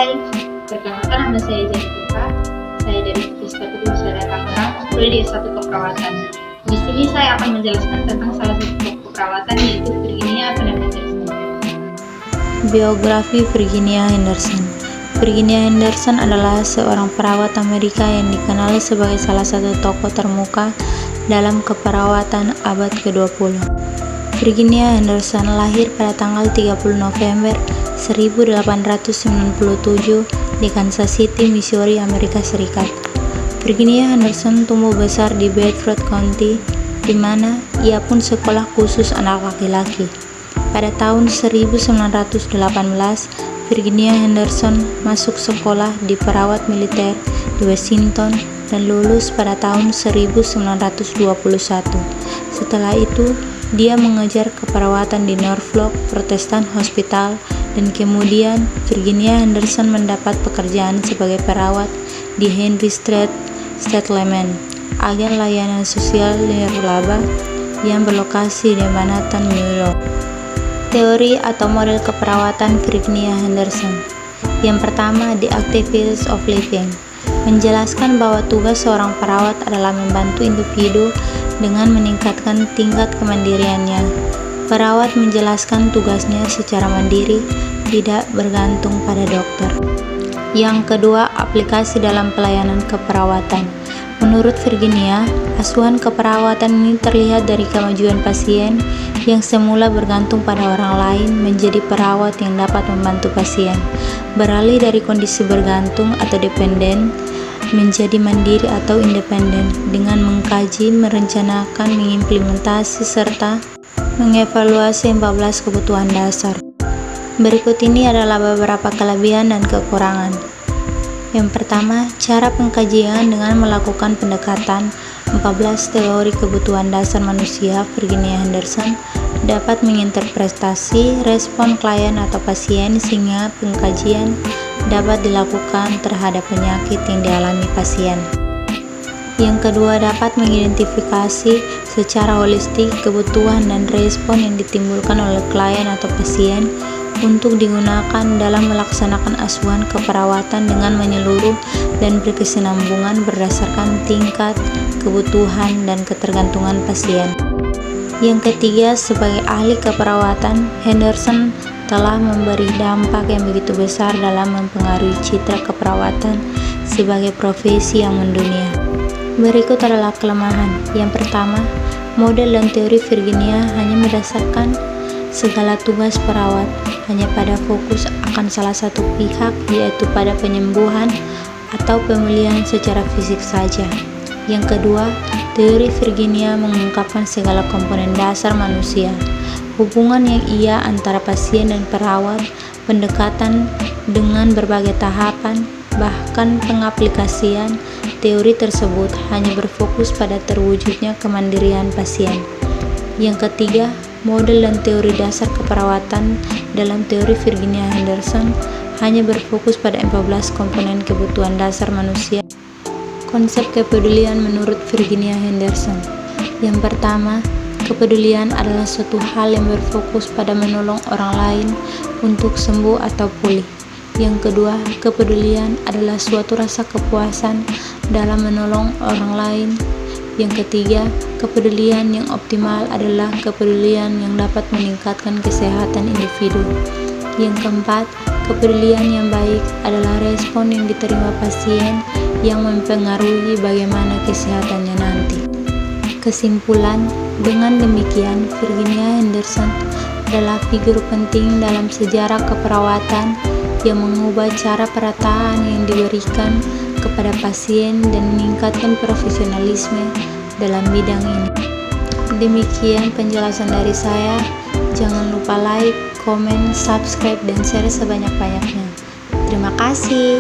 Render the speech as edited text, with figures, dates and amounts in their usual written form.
Hai, perkenalkan nama saya Jennifer. Saya dari Fakultas Kedokteran Tangerang, prodi S1 Keperawatan. Di sini saya akan menjelaskan tentang salah satu tokoh keperawatan yaitu Virginia Henderson. Biografi Virginia Henderson. Virginia Henderson adalah seorang perawat Amerika yang dikenal sebagai salah satu tokoh termuka dalam keperawatan abad ke-20. Virginia Henderson lahir pada tanggal 30 November 1897 di Kansas City, Missouri, Amerika Serikat. Virginia Henderson tumbuh besar di Bedford County, di mana ia pun sekolah khusus anak laki-laki. Pada tahun 1918, Virginia Henderson masuk sekolah di perawat militer di Washington dan lulus pada tahun 1921. Setelah itu, dia mengejar keperawatan di Norfolk Protestant Hospital dan kemudian Virginia Henderson mendapat pekerjaan sebagai perawat di Henry Street Settlement, agen layanan sosial nirlaba yang berlokasi di Manhattan, New York. Teori atau model keperawatan Virginia Henderson. Yang pertama, The Activities of Living, menjelaskan bahwa tugas seorang perawat adalah membantu individu dengan meningkatkan tingkat kemandiriannya. Perawat menjalankan tugasnya secara mandiri, tidak bergantung pada dokter. Yang kedua, aplikasi dalam pelayanan keperawatan. Menurut Virginia, asuhan keperawatan ini terlihat dari kemajuan pasien yang semula bergantung pada orang lain menjadi perawat yang dapat membantu pasien, beralih dari kondisi bergantung atau dependen menjadi mandiri atau independen dengan mengkaji, merencanakan, mengimplementasi, serta mengevaluasi 14 kebutuhan dasar. Berikut ini adalah beberapa kelebihan dan kekurangan. Yang pertama, cara pengkajian dengan melakukan pendekatan 14 teori kebutuhan dasar manusia. Virginia Henderson dapat menginterpretasi respon klien atau pasien sehingga pengkajian dapat dilakukan terhadap penyakit yang dialami pasien. Yang kedua, dapat mengidentifikasi secara holistik kebutuhan dan respon yang ditimbulkan oleh klien atau pasien untuk digunakan dalam melaksanakan asuhan keperawatan dengan menyeluruh dan berkesinambungan berdasarkan tingkat kebutuhan dan ketergantungan pasien. Yang ketiga, sebagai ahli keperawatan, Henderson telah memberi dampak yang begitu besar dalam mempengaruhi citra keperawatan sebagai profesi yang mendunia. Berikut adalah kelemahan. Yang pertama, model dan teori Virginia hanya berdasarkan segala tugas perawat hanya pada fokus akan salah satu pihak, yaitu pada penyembuhan atau pemulihan secara fisik saja. Yang kedua, teori Virginia mengungkapkan segala komponen dasar manusia, hubungan yang ia antara pasien dan perawat, pendekatan dengan berbagai tahapan, bahkan pengaplikasian teori tersebut hanya berfokus pada terwujudnya kemandirian pasien. Yang ketiga, model dan teori dasar keperawatan dalam teori Virginia Henderson hanya berfokus pada 14 komponen kebutuhan dasar manusia. Konsep kepedulian menurut Virginia Henderson. Yang pertama, kepedulian adalah suatu hal yang berfokus pada menolong orang lain untuk sembuh atau pulih. Yang kedua, kepedulian adalah suatu rasa kepuasan dalam menolong orang lain. Yang ketiga, kepedulian yang optimal adalah kepedulian yang dapat meningkatkan kesehatan individu. Yang keempat, kepedulian yang baik adalah respon yang diterima pasien yang mempengaruhi bagaimana kesehatannya nanti. Kesimpulan, dengan demikian Virginia Henderson adalah figur penting dalam sejarah keperawatan yang mengubah cara perataan yang diberikan kepada pasien dan meningkatkan profesionalisme dalam bidang ini. Demikian penjelasan dari saya. Jangan lupa like, komen, subscribe, dan share sebanyak-banyaknya. Terima kasih.